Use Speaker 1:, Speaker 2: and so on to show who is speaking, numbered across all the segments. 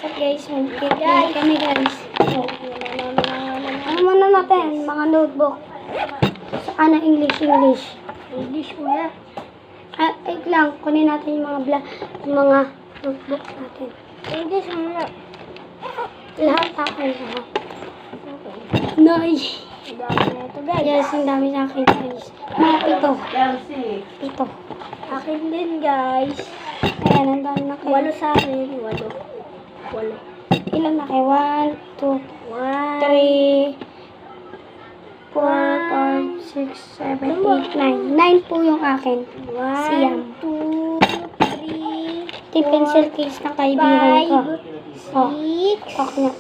Speaker 1: At guys, mag-game kami guys. Ano muna natin? Mga notebook. Ano English?
Speaker 2: English muna.
Speaker 1: Wait lang. Kunin natin yung mga notebook natin.
Speaker 2: English muna.
Speaker 1: Lahat akin. Nice.
Speaker 2: Ang dami na ito guys.
Speaker 1: Yes, ang dami sa akin guys. Mga pito.
Speaker 2: Akin din guys.
Speaker 1: Ayan, ang dami na kayo.
Speaker 2: 8 sa akin. 8.
Speaker 1: Ilan na kayo? 1, 2, 3, 4, 5, 6, 7, 8, 9. 9 po yung akin. Siyam.
Speaker 2: 1, 2, 3,
Speaker 1: Ito yung pencil case ng kaibigan ko.
Speaker 2: 5, 6,
Speaker 1: Okay na.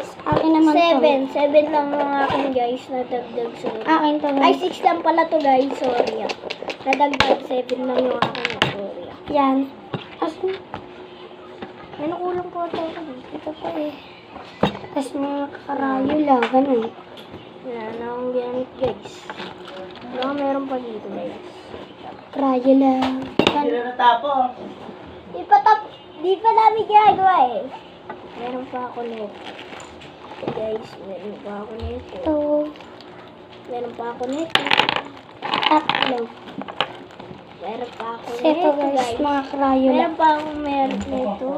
Speaker 1: Sa akin naman to.
Speaker 2: 7 lang ang akin guys. Nadagdag sa
Speaker 1: Akin to
Speaker 2: Ay,
Speaker 1: guys.
Speaker 2: 6 lang pala to guys. Sorry ah. Nadagdag 7 lang yung akin. Sorry ah.
Speaker 1: Yan. Asan?
Speaker 2: May nakulang po ito.
Speaker 1: Ito pa eh. Tapos may makakarayo lang. Ganun.
Speaker 2: Wala na akong gamit guys. Baka meron pa dito guys.
Speaker 1: Rayo lang.
Speaker 2: Di pa namin ginagawa eh. Meron pa ako nito. Guys, meron pa ako nito.
Speaker 1: Ito.
Speaker 2: Meron pa ako nito.
Speaker 1: Tatlo.
Speaker 2: Meron pa ako
Speaker 1: Kasi ito
Speaker 2: nito
Speaker 1: guys, mga karayo lang.
Speaker 2: Meron pa akong meron nito.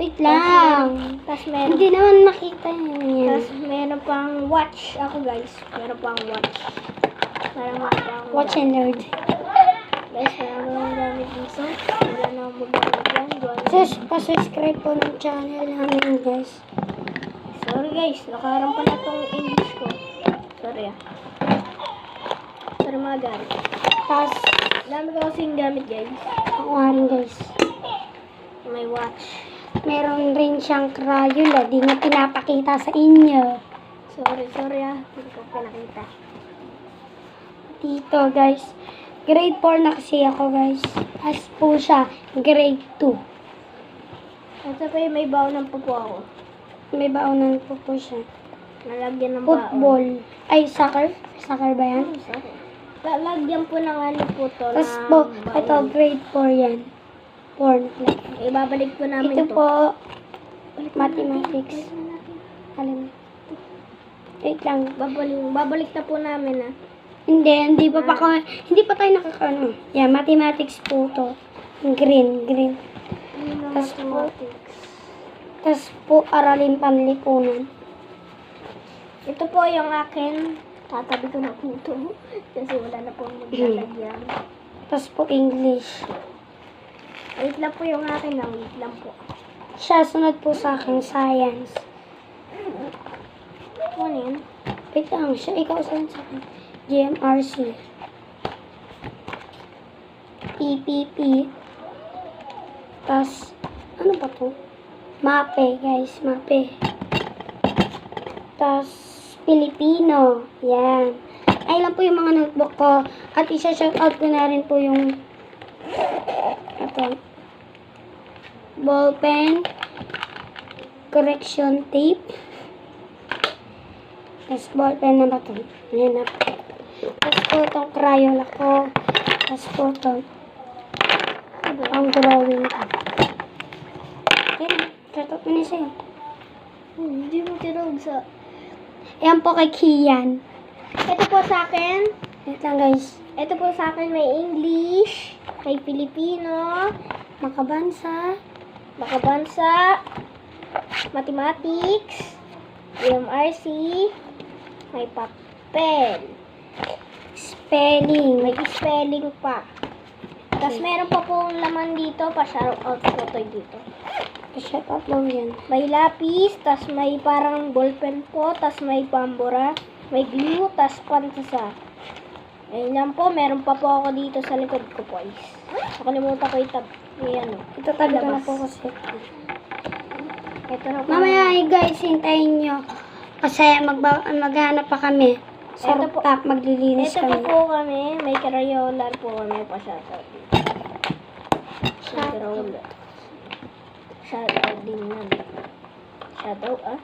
Speaker 1: Wait lang.
Speaker 2: Tapos meron.
Speaker 1: Hindi naman makita yan.
Speaker 2: Tapos meron pang watch ako guys. Meron pang watch. Meron pang
Speaker 1: Watch and learn.
Speaker 2: Guys, meron akong gamit dito. Wala na akong magamit yan.
Speaker 1: Just pa-subscribe po ng channel namin guys.
Speaker 2: Sorry guys, nakaharap pala itong English ko. Sorry ah. Sorry mga gamit.
Speaker 1: Tapos,
Speaker 2: Dami ko kasing gamit guys.
Speaker 1: ako nga rin guys.
Speaker 2: May watch.
Speaker 1: Meron rin siyang Crayola. Di nga pinapakita sa inyo.
Speaker 2: Sorry ah. Hindi ko pinakita.
Speaker 1: Dito guys. Grade 4 na kasi ako guys. As po siya, grade 2.
Speaker 2: At sa may baon ng pupo ako.
Speaker 1: May baonan po siya.
Speaker 2: Nalagyan ng baon.
Speaker 1: Football. Ay, soccer? Soccer ba yan?
Speaker 2: Sorry. Lalagyan po ng ano po to.
Speaker 1: Tapos
Speaker 2: ng
Speaker 1: po,
Speaker 2: baon.
Speaker 1: ito grade 4 yan. 4 na.
Speaker 2: Ibabalik po namin
Speaker 1: Ito
Speaker 2: to.
Speaker 1: po, mathematics. Alam. Wait lang.
Speaker 2: Babalik na po namin ah.
Speaker 1: Hindi pa tayo nakakaano. Yeah, mathematics po to. Green. Tas po, tas po, aralin panlipunan.
Speaker 2: Ito po yung akin. Tatabi ko na po ito. Kasi wala na po maglalagyan.
Speaker 1: Tas po, English.
Speaker 2: Wait lang po yung akin lang. Wait lang po.
Speaker 1: Siya, sunod po sa akin, science.
Speaker 2: Ano yun?
Speaker 1: Wait lang, siya, ikaw saan sa akin? GMRC. PPP. Tas, ano ba to? Mape, guys, mape. Tas, Filipino. Yan. Ay lang po yung mga notebook ko. At isa-shoutout ko na rin po yung ito. Ballpen. Correction tape. Tapos ballpen na ba ito? Ayan na po. Tapos po itong Crayola ko. Tapos po ito. Ang drawing ko. Ayan. Shoutout mo na sa'yo.
Speaker 2: Hindi mo tinawag sa...
Speaker 1: Ayan po kay Kian.
Speaker 2: Ito po sa akin.
Speaker 1: Wait lang guys.
Speaker 2: Ito po sa akin may English. May Filipino.
Speaker 1: Makabansa.
Speaker 2: Mathematics. MRC. May papel.
Speaker 1: Spelling.
Speaker 2: May spelling pa. Tapos meron pa pong laman dito. Pa-shoutout ko to dito.
Speaker 1: Shoutout lang yan.
Speaker 2: May lapis. Tapos may parang ballpen po. Tapos may pambura. May glue. Tapos pantasa. Ayun lang po. Meron pa po ako dito sa likod ko po. Nakalimutan ko ano.
Speaker 1: Ito tabi ko na po kasi.
Speaker 2: Ito na po.
Speaker 1: Mamaya guys, hintayin nyo. Kasi maghanap pa kami. Sa
Speaker 2: Ito po.
Speaker 1: rooftop, maglilinis
Speaker 2: Ito pa
Speaker 1: kami.
Speaker 2: po kami. May Crayola po kami pa-shoutout. Crayola. Shoutout din yan. Shoutout ah.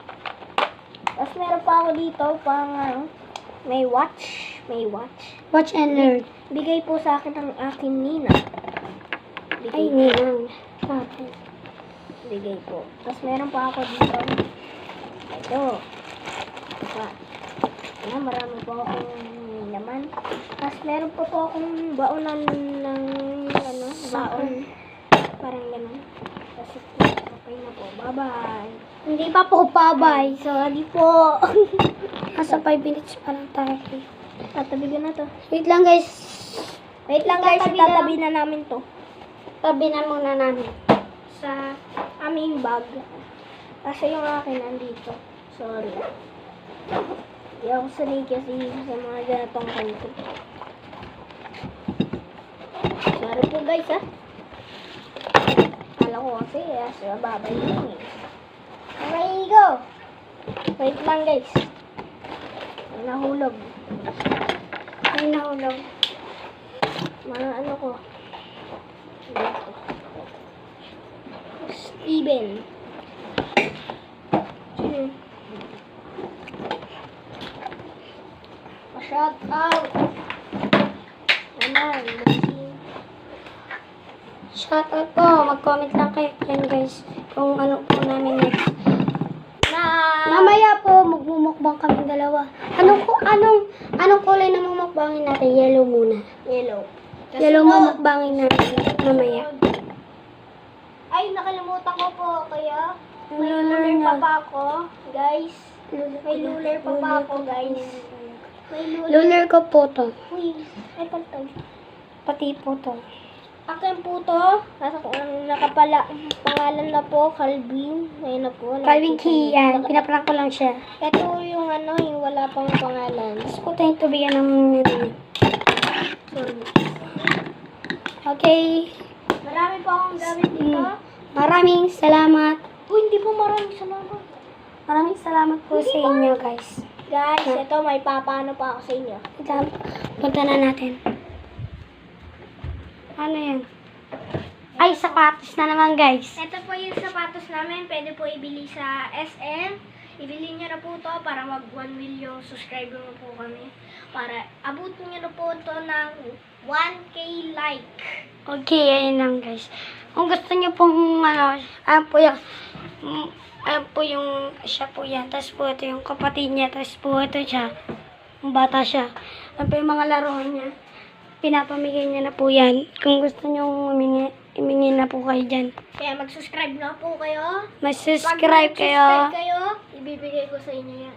Speaker 2: Tapos meron pa ako dito pang may watch.
Speaker 1: Watch and learn.
Speaker 2: Bigay po sa akin ng aking nina.
Speaker 1: Ay, ninang. Sa akin.
Speaker 2: Bigay po. Tapos meron pa ako dito. Ito. Pa. Ayan, marami po akong laman. Tapos meron pa po akong baonan ng ano, baon. Parang ganun. Kasi po, okay na po. Bye-bye.
Speaker 1: Hindi pa po babay.
Speaker 2: Sorry po.
Speaker 1: Nasa 5 minutes pa lang tayo.
Speaker 2: Tatabi ko na to.
Speaker 1: Wait lang guys.
Speaker 2: Wait lang guys,
Speaker 1: Tatabi
Speaker 2: tatabi na namin to.
Speaker 1: Tabi na muna namin.
Speaker 2: Sa aming bag. Kasi yung akin nandito. Sorry. Hindi ako sanay kasi sa mga ganitong kanto. Sorry po guys ha. Kala ko kasi sa babay lang eh. Okay, go! Wait lang guys. May nahulog.
Speaker 1: Ay, nahulog.
Speaker 2: Mga ano ko. Dito. Steven. Shout out. Ayan.
Speaker 1: Shout out po. Mag-comment lang kayo yan guys. Kung ano po namin next. Mamaya po, magmumukbang kami dalawa. Anong kulay na mumukbangin natin? Yellow muna.
Speaker 2: Yellow.
Speaker 1: Yellow mumukbangin natin mamaya.
Speaker 2: Ay, nakalimutan ko po. Kaya, may
Speaker 1: Lular
Speaker 2: lular
Speaker 1: na.
Speaker 2: pa pa ako. Guys, may lular pa pa ako, guys. May lular.
Speaker 1: Lunar ko po to.
Speaker 2: Uy, ay pantay.
Speaker 1: Pati po to.
Speaker 2: Akin po to. Nakapala, pangalan na po, Calvin. Ayun na po.
Speaker 1: Calvin
Speaker 2: nakikita
Speaker 1: Key,
Speaker 2: niyo.
Speaker 1: yan. Pinaprank ko lang siya.
Speaker 2: Ito yung ano, yung wala pang pangalan.
Speaker 1: Tapos po tayong tubigan ng nilin.
Speaker 2: Sorry.
Speaker 1: Okay.
Speaker 2: Marami pa akong gamit dito.
Speaker 1: Maraming salamat.
Speaker 2: Uy, hindi po maraming salamat.
Speaker 1: Maraming salamat po sa inyo guys.
Speaker 2: Guys, ito may papaano pa ako sa inyo.
Speaker 1: Punta na natin. Ano yan? Ay, sapatos na naman guys.
Speaker 2: Ito po yung sapatos namin. Pwede po ibili sa SM. Ibili nyo na po to para mag 1 million subscriber na po kami. Para abot nyo na po to ng 1K like.
Speaker 1: Okay, ayun lang guys. Kung gusto niyo pong ayan po yung siya po yan. Tapos po ito yung kapatid niya. Tapos po ito siya. Yung bata siya. Ayan po yung mga laruan niya. Pinapamigay niya na po yan. Kung gusto niyo imingi na po kayo dyan.
Speaker 2: Kaya mag-subscribe na po kayo.
Speaker 1: Mag-subscribe kayo.
Speaker 2: kayo, ibibigay ko sa inyo yan.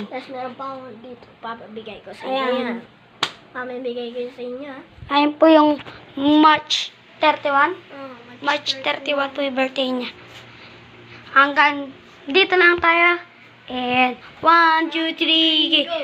Speaker 2: Tapos meron pa ako dito. Papabigay ko sa inyo
Speaker 1: Ayan.
Speaker 2: yan. Mamibigay ko sa inyo.
Speaker 1: Ayun po yung March 31.
Speaker 2: Oh,
Speaker 1: March 31 po yung birthday niya. Hanggang dito lang tayo. And 1, 2, 3,
Speaker 2: Go!